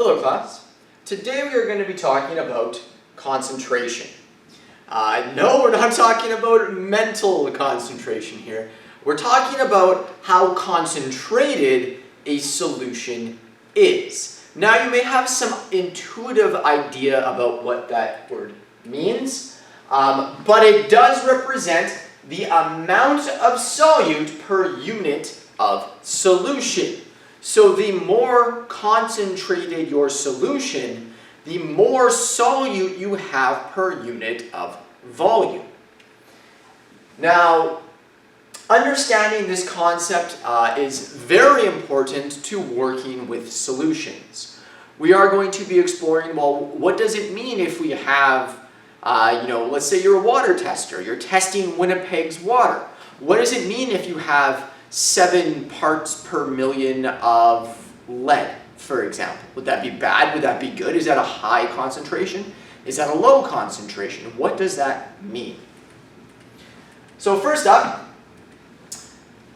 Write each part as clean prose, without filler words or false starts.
Hello class. Today we are going to be talking about concentration. No, we're not talking about mental concentration here. We're talking about how concentrated a solution is. Now you may have some intuitive idea about what that word means, but it does represent the amount of solute per unit of solution. So the more concentrated your solution, the more solute you have per unit of volume. Now, understanding this concept is very important to working with solutions. We are going to be exploring, well, what does it mean if we have, let's say you're a water tester, you're testing Winnipeg's water. What does it mean if you have 7 parts per million of lead, for example? Would that be bad? Would that be good? Is that a high concentration? Is that a low concentration? What does that mean? So first up,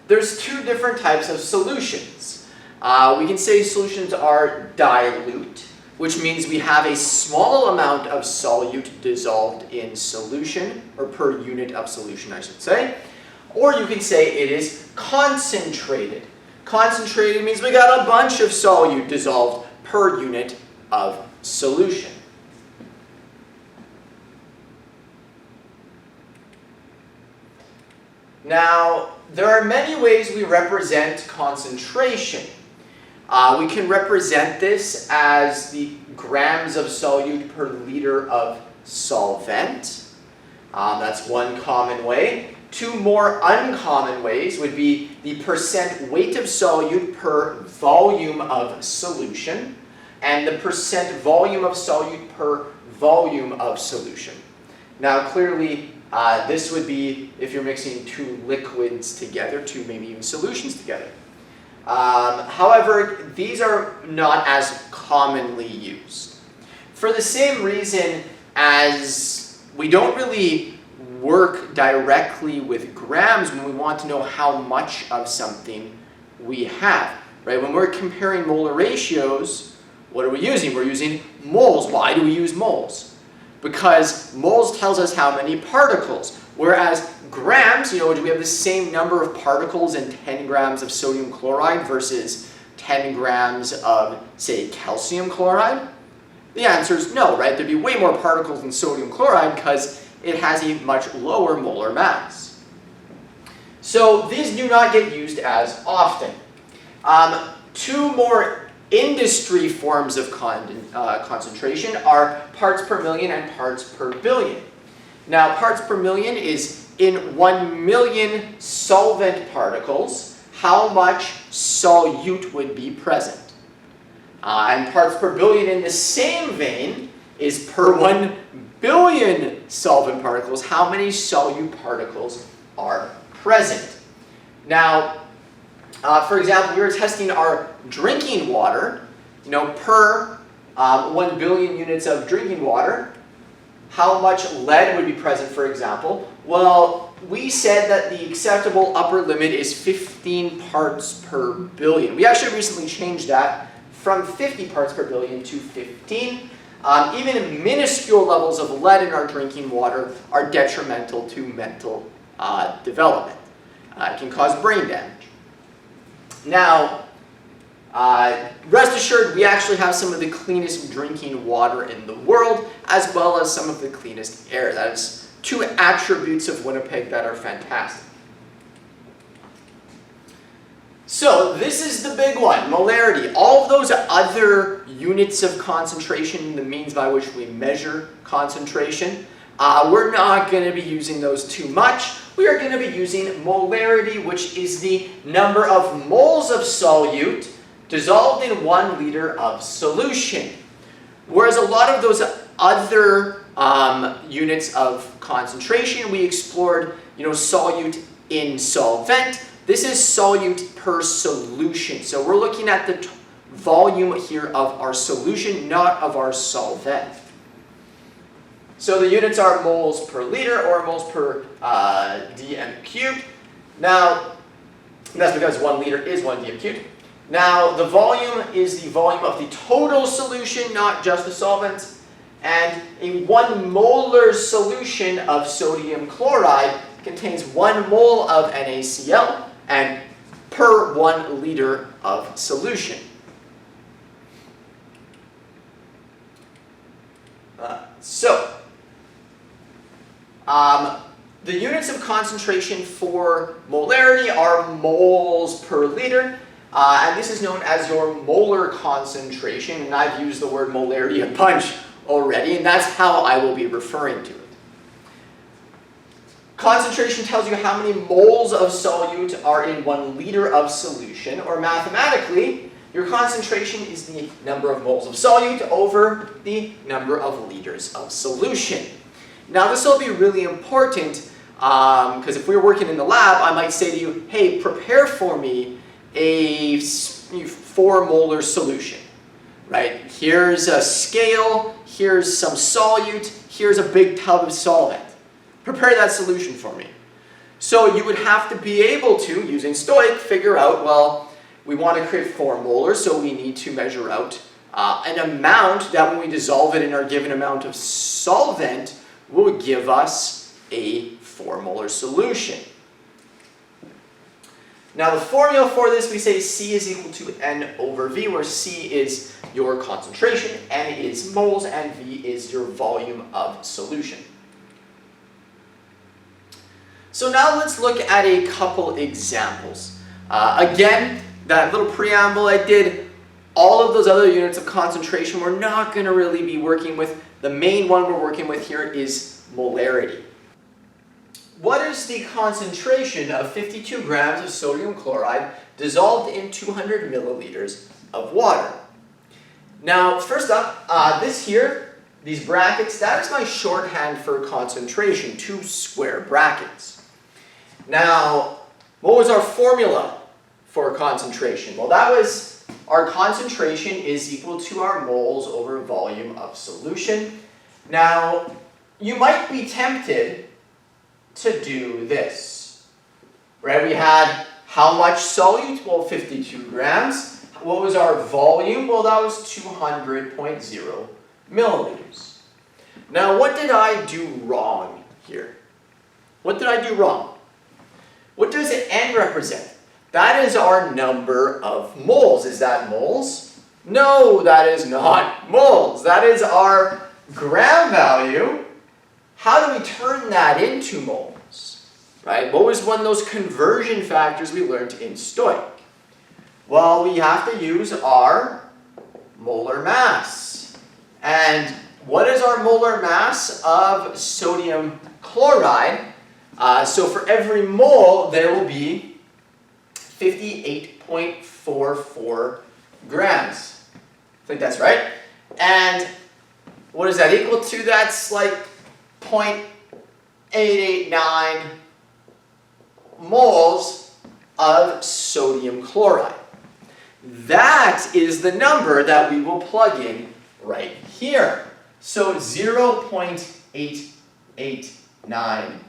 there's 2 different types of solutions. We can say solutions are dilute, which means we have a small amount of solute dissolved in solution, or per unit of solution, I should say. Or you can say it is concentrated. Concentrated means we got a bunch of solute dissolved per unit of solution. Now, there are many ways we represent concentration. We can represent this as the grams of solute per liter of solvent. That's one common way. 2 more uncommon ways would be the percent weight of solute per volume of solution and the percent volume of solute per volume of solution. Now clearly this would be if you're mixing 2 liquids together, 2 maybe even solutions together. However, these are not as commonly used. For the same reason as we don't really work directly with grams when we want to know how much of something we have, right? When we're comparing molar ratios, what are we using? We're using moles. Why do we use moles? Because moles tells us how many particles, whereas grams, do we have the same number of particles in 10 grams of sodium chloride versus 10 grams of, say, calcium chloride? The answer is no, right? There'd be way more particles in sodium chloride because it has a much lower molar mass. So these do not get used as often. 2 more industry forms of concentration are parts per million and parts per billion. Now parts per million is in 1 million solvent particles, how much solute would be present. And parts per billion in the same vein is per 1 billion solvent particles, how many solute particles are present. Now, for example, we were testing our drinking water, per 1 billion units of drinking water, how much lead would be present, for example? Well, we said that the acceptable upper limit is 15 parts per billion. We actually recently changed that from 50 parts per billion to 15. Even minuscule levels of lead in our drinking water are detrimental to mental development. It can cause brain damage. Now, rest assured, we actually have some of the cleanest drinking water in the world, as well as some of the cleanest air. That is 2 attributes of Winnipeg that are fantastic. So this is the big one, molarity. All of those other units of concentration, the means by which we measure concentration, we're not going to be using those too much. We are going to be using molarity, which is the number of moles of solute dissolved in 1 liter of solution. Whereas a lot of those other units of concentration, we explored, solute in solvent. This is solute per solution. So we're looking at the volume here of our solution, not of our solvent. So the units are moles per liter or moles per dm cubed. Now, that's because 1 liter is 1 dm cubed. Now, the volume is the volume of the total solution, not just the solvent. And a 1 molar solution of sodium chloride contains 1 mole of NaCl and per 1 liter of solution. The units of concentration for molarity are moles per liter, and this is known as your molar concentration, and I've used the word molarity a bunch already, and that's how I will be referring to it. Concentration tells you how many moles of solute are in 1 liter of solution, or mathematically, your concentration is the number of moles of solute over the number of liters of solution. Now this will be really important because if we were working in the lab, I might say to you, hey, prepare for me a 4 molar solution. Right? Here's a scale, here's some solute, here's a big tub of solvent. Prepare that solution for me. So you would have to be able to, using Stoic, figure out, well, we want to create 4 molar, so we need to measure out an amount that when we dissolve it in our given amount of solvent will give us a 4 molar solution. Now the formula for this, we say C is equal to N over V, where C is your concentration, N is moles, and V is your volume of solution. So now let's look at a couple examples. Again, that little preamble I did, all of those other units of concentration we're not going to really be working with. The main one we're working with here is molarity. What is the concentration of 52 grams of sodium chloride dissolved in 200 milliliters of water? Now, first up, this here, these brackets, that is my shorthand for concentration, 2 square brackets. Now, what was our formula for concentration? Well, that was our concentration is equal to our moles over volume of solution. Now, you might be tempted to do this, right? We had how much solute? Well, 52 grams. What was our volume? Well, that was 200.0 milliliters. Now, what did I do wrong here? What did I do wrong? What does N represent? That is our number of moles. Is that moles? No, that is not moles. That is our gram value. How do we turn that into moles? Right? What was one of those conversion factors we learned in Stoic? Well, we have to use our molar mass. And what is our molar mass of sodium chloride? So for every mole, there will be 58.44 grams. I think that's right. And what is that equal to? That's like 0.889 moles of sodium chloride. That is the number that we will plug in right here. So 0.889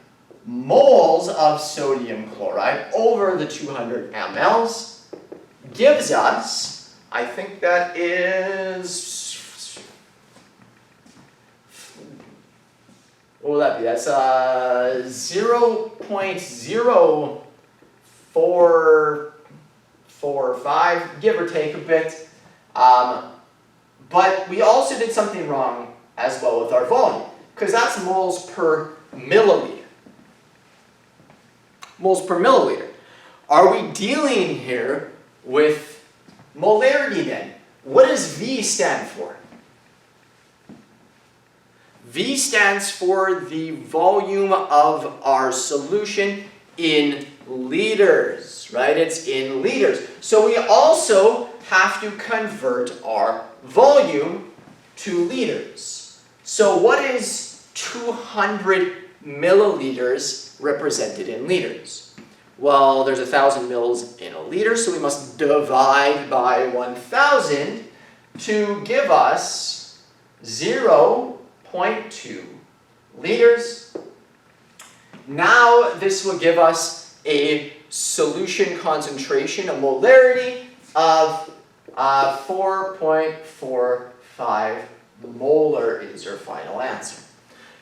moles of sodium chloride over the 200 mLs gives us, I think that is, what will that be? That's 0.0445, give or take a bit. But we also did something wrong as well with our volume, because that's moles per milliliter. Moles per milliliter. Are we dealing here with molarity then? What does V stand for? V stands for the volume of our solution in liters, right? It's in liters. So we also have to convert our volume to liters. So what is 200 milliliters represented in liters? Well, there's 1,000 mils in a liter, so we must divide by 1,000 to give us 0.2 liters. Now this will give us a solution concentration, a molarity of 4.45 molar is your final answer.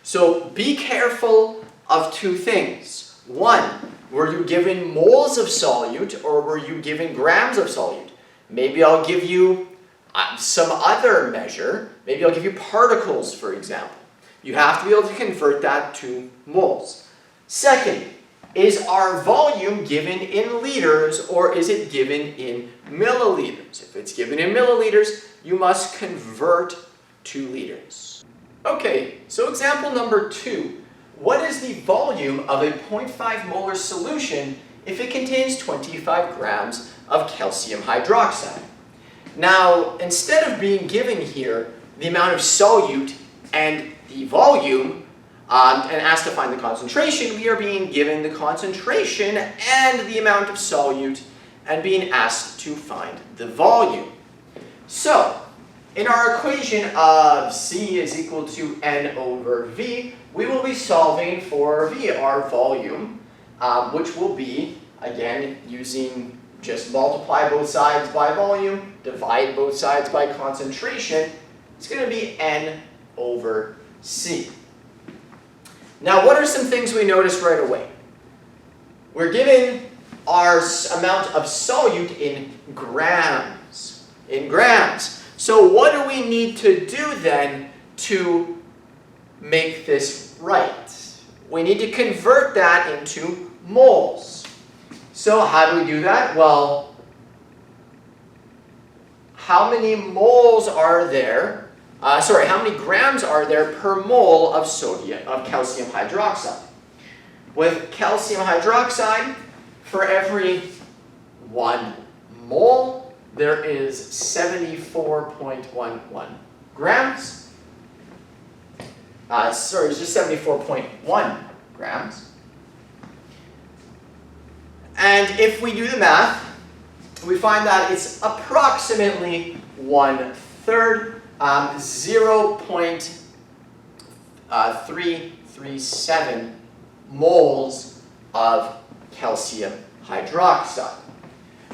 So be careful of two things. One, were you given moles of solute or were you given grams of solute? Maybe I'll give you some other measure. Maybe I'll give you particles, for example. You have to be able to convert that to moles. Second, is our volume given in liters or is it given in milliliters? If it's given in milliliters, you must convert to liters. Okay, so example number 2. What is the volume of a 0.5 molar solution if it contains 25 grams of calcium hydroxide? Now, instead of being given here the amount of solute and the volume, and asked to find the concentration, we are being given the concentration and the amount of solute and being asked to find the volume. So, in our equation of C is equal to N over V, we will be solving for V, our volume, which will be, again, using just multiply both sides by volume, divide both sides by concentration. It's going to be N over C. Now, what are some things we notice right away? We're given our amount of solute in grams. So what do we need to do then to make this right? We need to convert that into moles. So how do we do that? Well, how many moles are there? How many grams are there per mole of calcium hydroxide? With calcium hydroxide, for every 1 mole, there is 74.11 grams. It's just 74.1 grams. And if we do the math, we find that it's approximately 1/3, 0.337 moles of calcium hydroxide.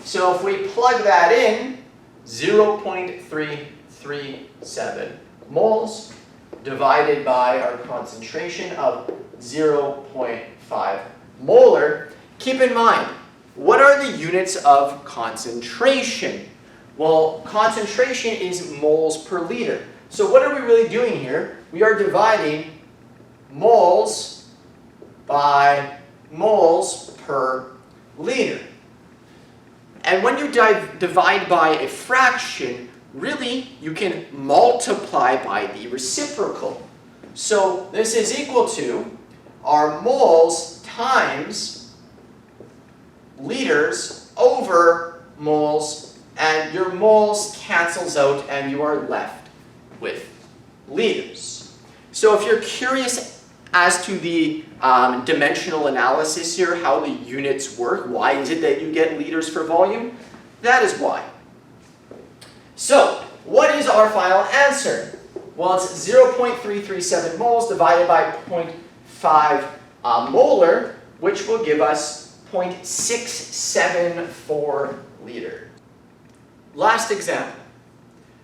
So if we plug that in, 0.337 moles divided by our concentration of 0.5 molar. Keep in mind, what are the units of concentration? Well, concentration is moles per liter. So what are we really doing here? We are dividing moles by moles per liter. And when you divide by a fraction, really you can multiply by the reciprocal. So this is equal to our moles times liters over moles, and your moles cancels out and you are left with liters. So if you're curious as to the dimensional analysis here, how the units work, why is it that you get liters for volume? That is why. So, what is our final answer? Well, it's 0.337 moles divided by 0.5 molar, which will give us 0.674 liters. Last example.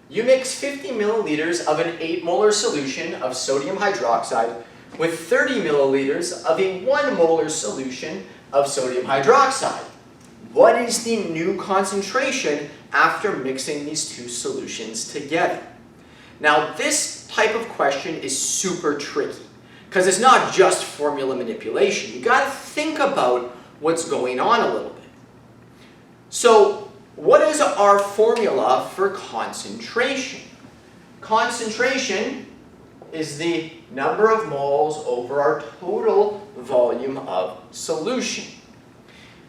You mix 50 milliliters of an 8 molar solution of sodium hydroxide with 30 milliliters of a 1 molar solution of sodium hydroxide. What is the new concentration after mixing these two solutions together? Now, this type of question is super tricky because it's not just formula manipulation. You got to think about what's going on a little bit. So, what is our formula for concentration? Concentration is the number of moles over our total volume of solution.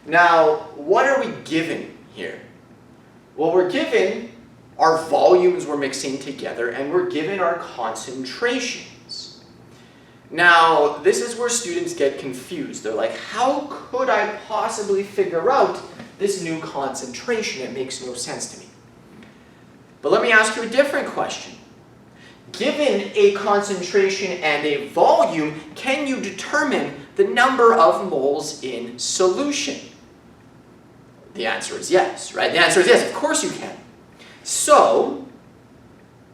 Now, what are we given here? Well, we're given our volumes we're mixing together, and we're given our concentrations. Now, this is where students get confused. They're like, how could I possibly figure out this new concentration? It makes no sense to me. But let me ask you a different question. Given a concentration and a volume, can you determine the number of moles in solution? the answer is yes, right? The answer is yes, of course you can. So,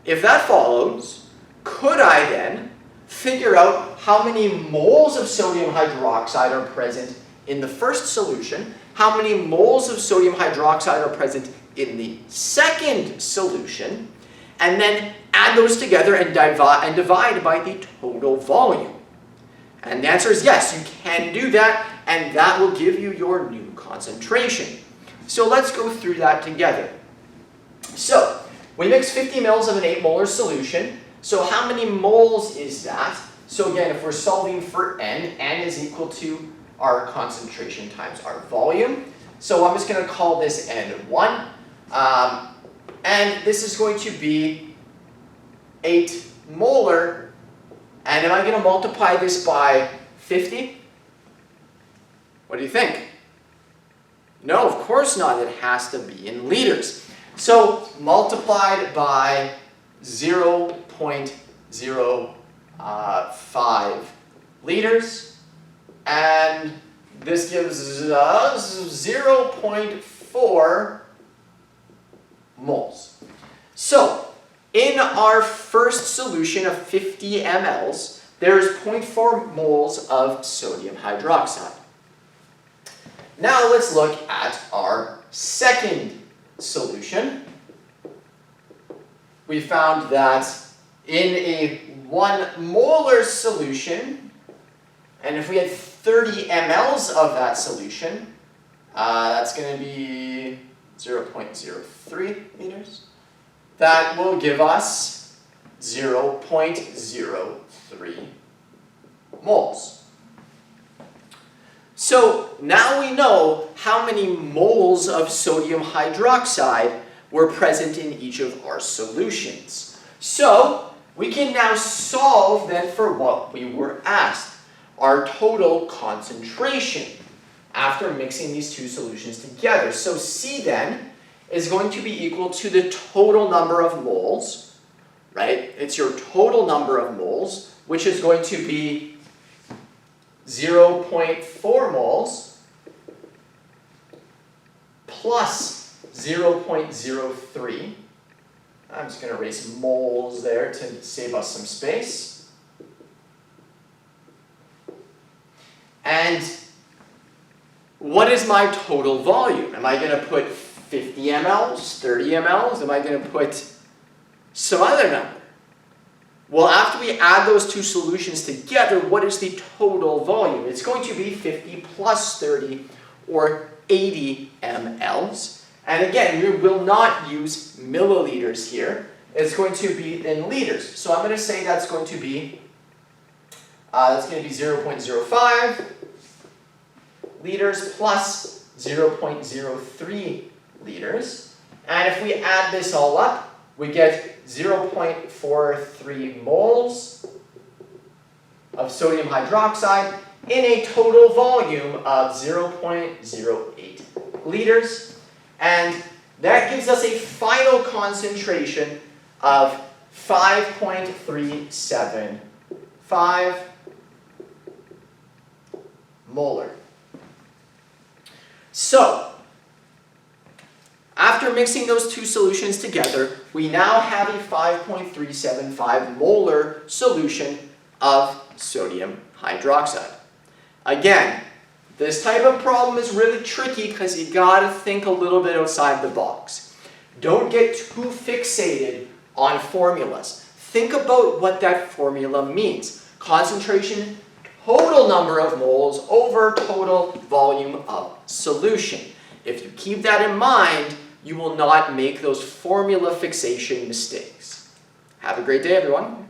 if that follows, could I then figure out how many moles of sodium hydroxide are present in the first solution, how many moles of sodium hydroxide are present in the second solution, and then add those together and divide by the total volume? And the answer is yes, you can do that, and that will give you your new concentration. So let's go through that together. So, we mix 50 mils of an 8 molar solution. So how many moles is that? So again, if we're solving for N is equal to our concentration times our volume. So I'm just going to call this N1. And this is going to be 8 molar. And am I going to multiply this by 50? What do you think? No, of course not. It has to be in liters. So multiplied by 0.05 liters, and this gives us 0.4 moles. So in our first solution of 50 mLs, there's 0.4 moles of sodium hydroxide. Now let's look at our second solution. We found that in a 1 molar solution, and if we had 30 mLs of that solution, that's going to be 0.03 liters. That will give us 0.03 moles. So now we know how many moles of sodium hydroxide were present in each of our solutions. So we can now solve then for what we were asked, our total concentration after mixing these two solutions together. So C then is going to be equal to the total number of moles, right? It's your total number of moles, which is going to be 0.4 moles plus 0.03. I'm just going to erase moles there to save us some space. And what is my total volume? Am I going to put 50 mLs, 30 mLs? Am I going to put some other number? Well, after we add those two solutions together, what is the total volume? It's going to be 50 plus 30, or 80 mLs. And again, we will not use milliliters here. It's going to be in liters. So I'm going to say that's going to be 0.05 liters plus 0.03 liters. And if we add this all up, we get 0.43 moles of sodium hydroxide in a total volume of 0.08 liters. And that gives us a final concentration of 5.375 molar. So, after mixing those two solutions together, we now have a 5.375 molar solution of sodium hydroxide. Again, this type of problem is really tricky because you gotta think a little bit outside the box. Don't get too fixated on formulas. Think about what that formula means. Concentration, total number of moles over total volume of solution. If you keep that in mind, you will not make those formula fixation mistakes. Have a great day, everyone.